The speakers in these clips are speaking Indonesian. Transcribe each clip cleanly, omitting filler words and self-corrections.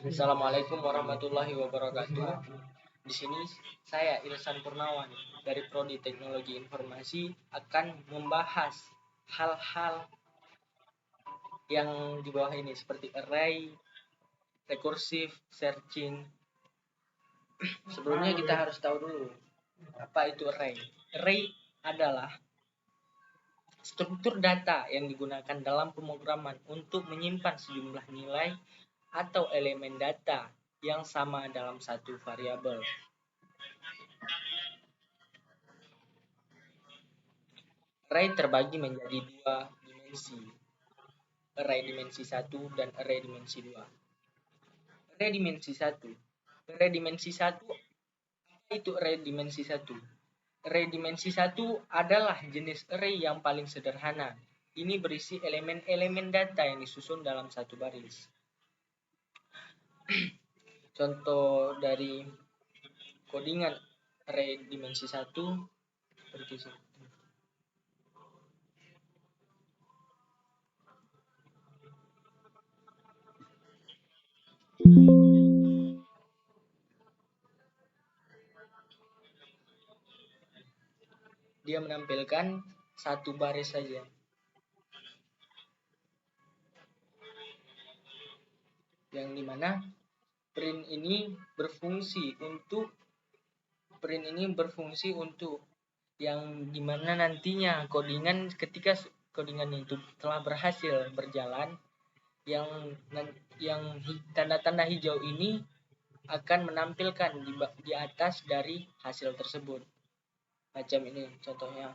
Assalamualaikum warahmatullahi wabarakatuh. Di sini saya Ilsan Purnawan dari Prodi Teknologi Informasi akan membahas hal-hal yang di bawah ini seperti array, recursive, searching. Sebelumnya kita harus tahu dulu apa itu array. Array adalah struktur data yang digunakan dalam pemrograman untuk menyimpan sejumlah nilai atau elemen data yang sama dalam satu variabel. Array terbagi menjadi dua dimensi, array dimensi 1 dan array dimensi 2. Array dimensi 1. Array dimensi 1, apa itu array dimensi 1? Array dimensi 1 adalah jenis array yang paling sederhana. Ini berisi elemen-elemen data yang disusun dalam satu baris. Contoh dari codingan array dimensi 1 seperti ini. Dia menampilkan satu baris saja. Yang dimana print ini berfungsi untuk yang dimana nantinya ketika codingan itu telah berhasil berjalan, yang tanda-tanda hijau ini akan menampilkan di atas dari hasil tersebut. Macam ini contohnya.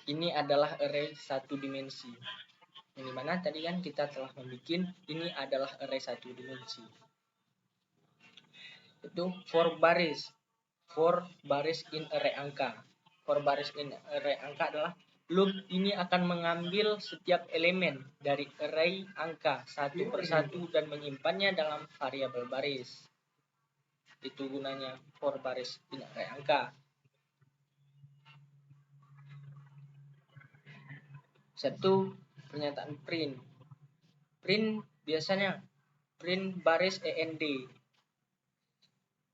Ini adalah array satu dimensi. Yang dimana tadi kan kita telah membuat ini adalah array satu dimensi. Itu for baris in array angka. For baris in array angka adalah loop ini akan mengambil setiap elemen dari array angka satu persatu dan menyimpannya dalam variabel baris. Itu gunanya for baris in array angka. Satu, pernyataan print. Print biasanya print baris END.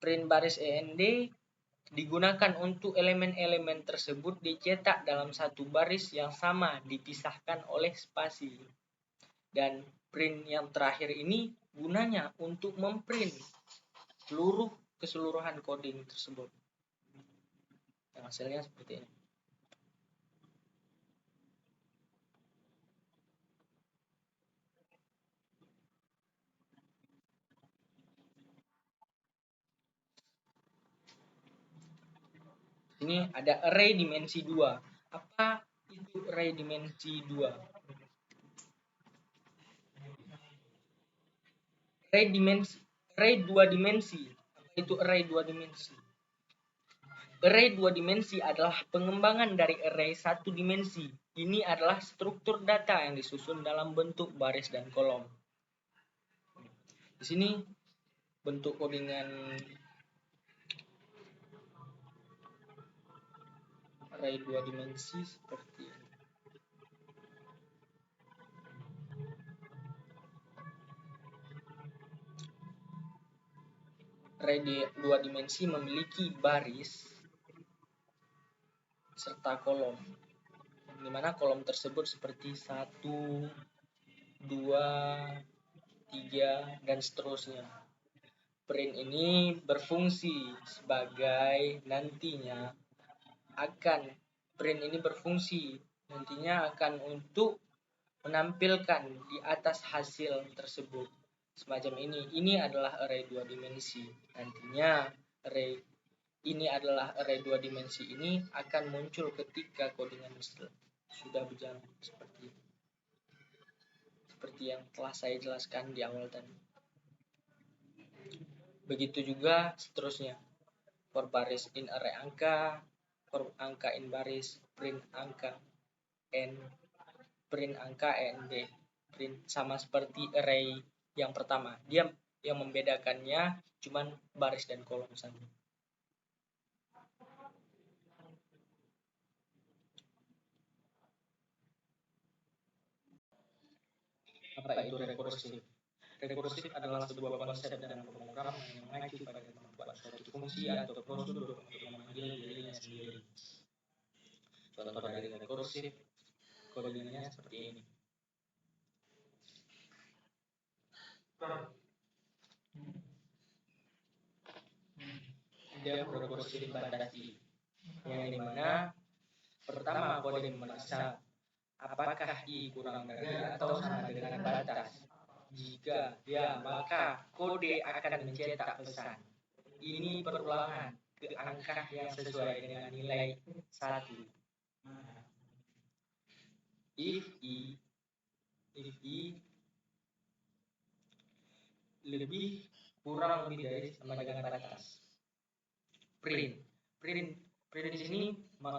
Print baris END digunakan untuk elemen-elemen tersebut dicetak dalam satu baris yang sama dipisahkan oleh spasi. Dan print yang terakhir ini gunanya untuk memprint keseluruhan coding tersebut. Yang hasilnya seperti ini. Ini ada array dimensi 2. Apa itu array dimensi 2? Array 2 dimensi. Apa itu array 2 dimensi? Array 2 dimensi adalah pengembangan dari array 1 dimensi. Ini adalah struktur data yang disusun dalam bentuk baris dan kolom. Di sini bentuk codingan array 2 dimensi seperti ini. Array 2 dimensi memiliki baris serta kolom, di mana kolom tersebut seperti 1, 2, 3, dan seterusnya. Print ini berfungsi sebagai nantinya akan untuk menampilkan di atas hasil tersebut. Semacam ini. Ini adalah array 2 dimensi. Nantinya array 2 dimensi ini akan muncul ketika codingan sudah berjalan seperti yang telah saya jelaskan di awal tadi. Begitu juga seterusnya. For baris in array angka, for angka in baris, print angka END, print sama seperti array yang pertama. Dia yang membedakannya cuman baris dan kolom saja. Apa itu rekursif? Rekursif adalah sebuah konsep dalam pemrograman yang mengacu pada membuat suatu fungsi atau prosedur untuk memanggil dirinya sendiri. Contoh dari rekursif, kodenya seperti ini. Dia rekursif batasi, yang dimana pertama kode memeriksa apakah I kurang dari atau sama dengan batas. Jika ya, maka kode akan mencetak pesan. Ini perulangan ke angka yang sesuai dengan nilai 1. If I lebih kurang lebih dari sama dengan batas. Print di sini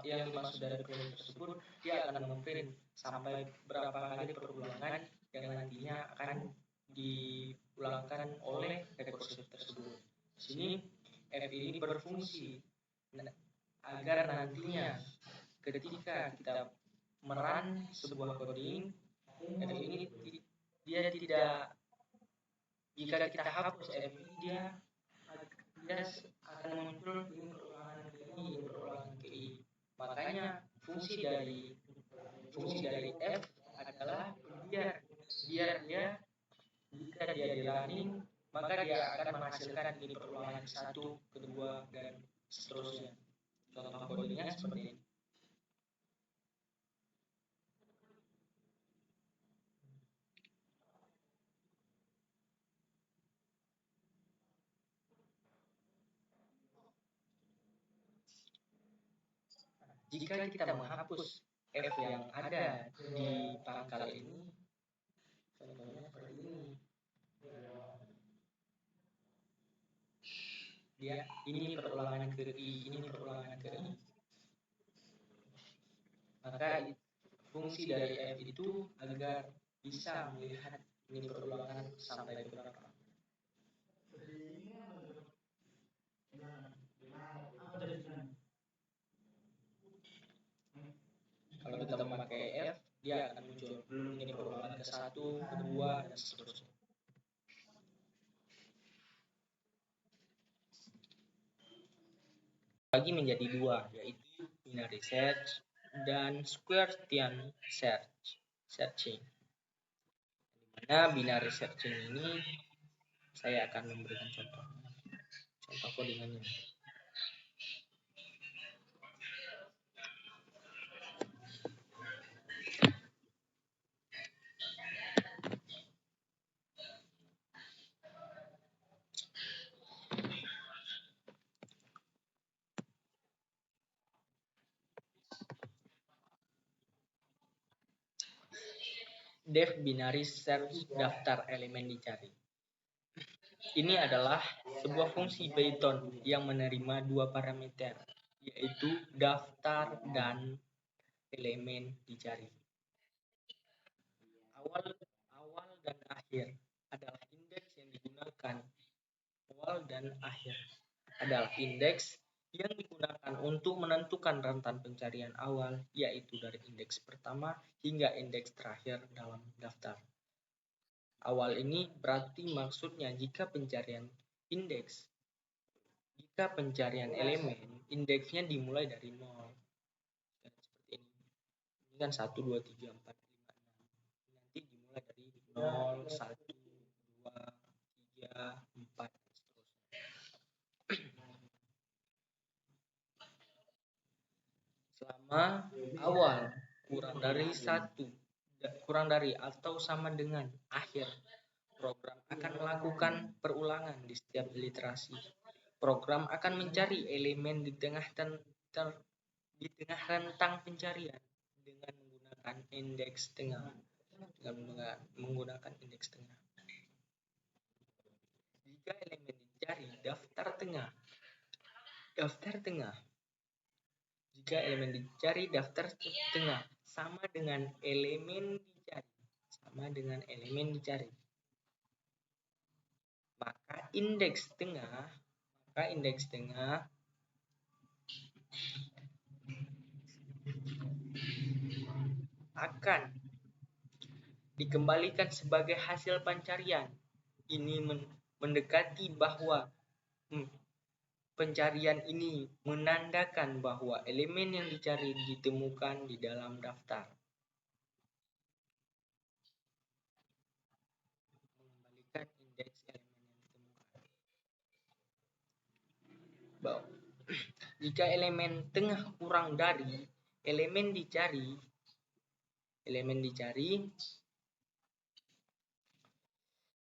yang dimaksud dari print tersebut, dia akan memprint sampai berapa kali perulangan yang nantinya akan diulangkan oleh rekursif tersebut. Di sini F ini berfungsi agar nantinya ketika kita merun sebuah coding, F ini dia tidak, jika kita hapus F ini, dia akan muncul ini perulangan ke I. Makanya fungsi dari F adalah biar dia, jika dia di running, maka dia akan menghasilkan ini perulangan ke-1, ke-2, dan seterusnya. Contoh kodenya seperti ini. Jika kita menghapus F yang ada di pangkal ini, contohnya seperti ini. Ini perulangan ke I, ini perulangan ke I. Maka fungsi dari F itu agar bisa melihat ini perulangan sampai berapa. Kalau kita memakai F, dia akan muncul ini perulangan ke-1, ke-2, dan seterusnya. Bagi menjadi 2, yaitu binary search dan Squartian searching. Dimana binary searching ini saya akan memberikan contoh codingannya. Def binary search daftar elemen dicari. Ini adalah sebuah fungsi Python yang menerima 2 parameter, yaitu daftar dan elemen dicari. Awal dan akhir adalah indeks yang digunakan. Awal dan akhir adalah indeks yang digunakan untuk menentukan rantan pencarian awal, yaitu dari indeks pertama hingga indeks terakhir dalam daftar. Awal ini berarti maksudnya jika pencarian elemen, indeksnya dimulai dari 0. Seperti ini. Ini kan 1, 2, 3, 4, 5, 6. Nanti dimulai dari 0, 1, 2, 3, 4, selama awal kurang dari atau sama dengan akhir, program akan melakukan perulangan di setiap iterasi. Program akan mencari elemen di tengah rentang pencarian dengan menggunakan indeks tengah. Jika elemen dicari daftar tengah. Jika elemen dicari daftar tengah sama dengan elemen dicari. Maka indeks tengah akan dikembalikan sebagai hasil pencarian. Ini mendekati bahwa pencarian ini menandakan bahwa elemen yang dicari ditemukan di dalam daftar. Mengembalikan indeks elemen yang ditemukan. Jika elemen tengah kurang dari elemen dicari,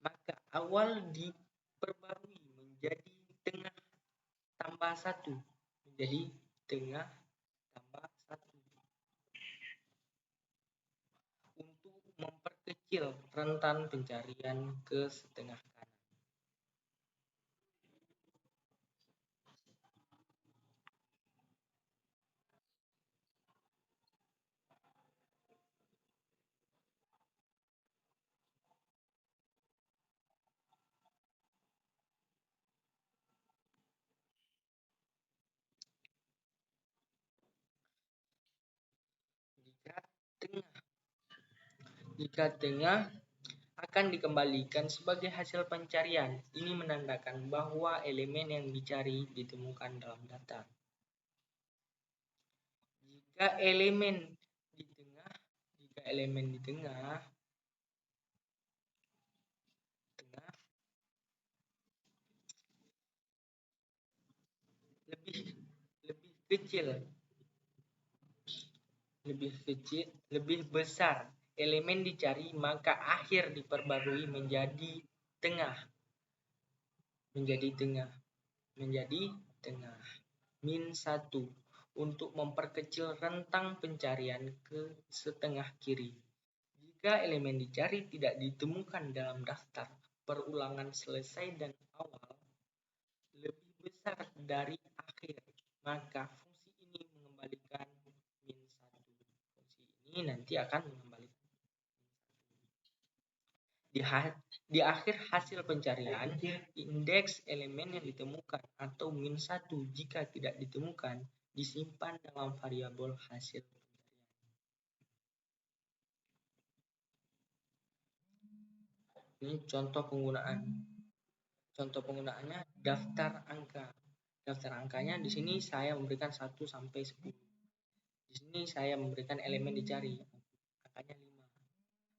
maka awal diperbarui menjadi tengah tambah 1, menjadi tengah tambah 1 untuk memperkecil rentan pencarian ke setengah kanan. Jika tengah akan dikembalikan sebagai hasil pencarian, ini menandakan bahwa elemen yang dicari ditemukan dalam daftar. Jika elemen di tengah lebih besar elemen dicari, maka akhir diperbarui menjadi tengah min 1 untuk memperkecil rentang pencarian ke setengah kiri. Jika elemen dicari tidak ditemukan dalam daftar perulangan selesai dan awal lebih besar dari akhir, maka fungsi ini mengembalikan min 1. Fungsi ini nanti akan mengembalikan di akhir hasil pencarian, indeks elemen yang ditemukan atau min 1 jika tidak ditemukan disimpan dalam variabel hasil pencarian. Ini contoh penggunaannya daftar angka. Daftar angkanya di sini saya memberikan 1 sampai 10. Di sini saya memberikan elemen dicari, angkanya 5.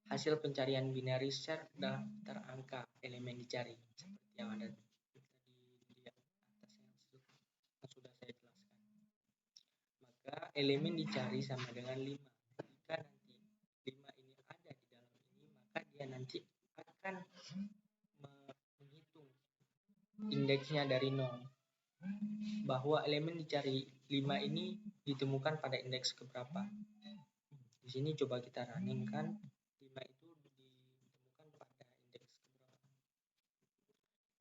Hasil pencarian binary search daftar angka elemen dicari seperti yang ada di atas yang sudah saya jelaskan. Maka elemen dicari sama dengan 5. Jika nanti 5 ini ada di dalam ini, maka dia nanti akan menghitung indeksnya dari 0. Bahwa elemen dicari 5 ini ditemukan pada indeks keberapa. Di sini coba kita runningkan, 5 itu ditemukan pada indeks keberapa.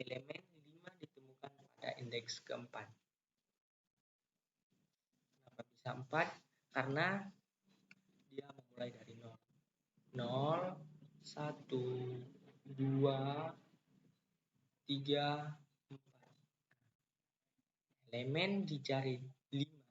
Elemen 5 ditemukan pada indeks keempat. Kenapa bisa 4? Karena dia memulai dari 0. 0, 1, 2, 3, 4. Elemen dicari 5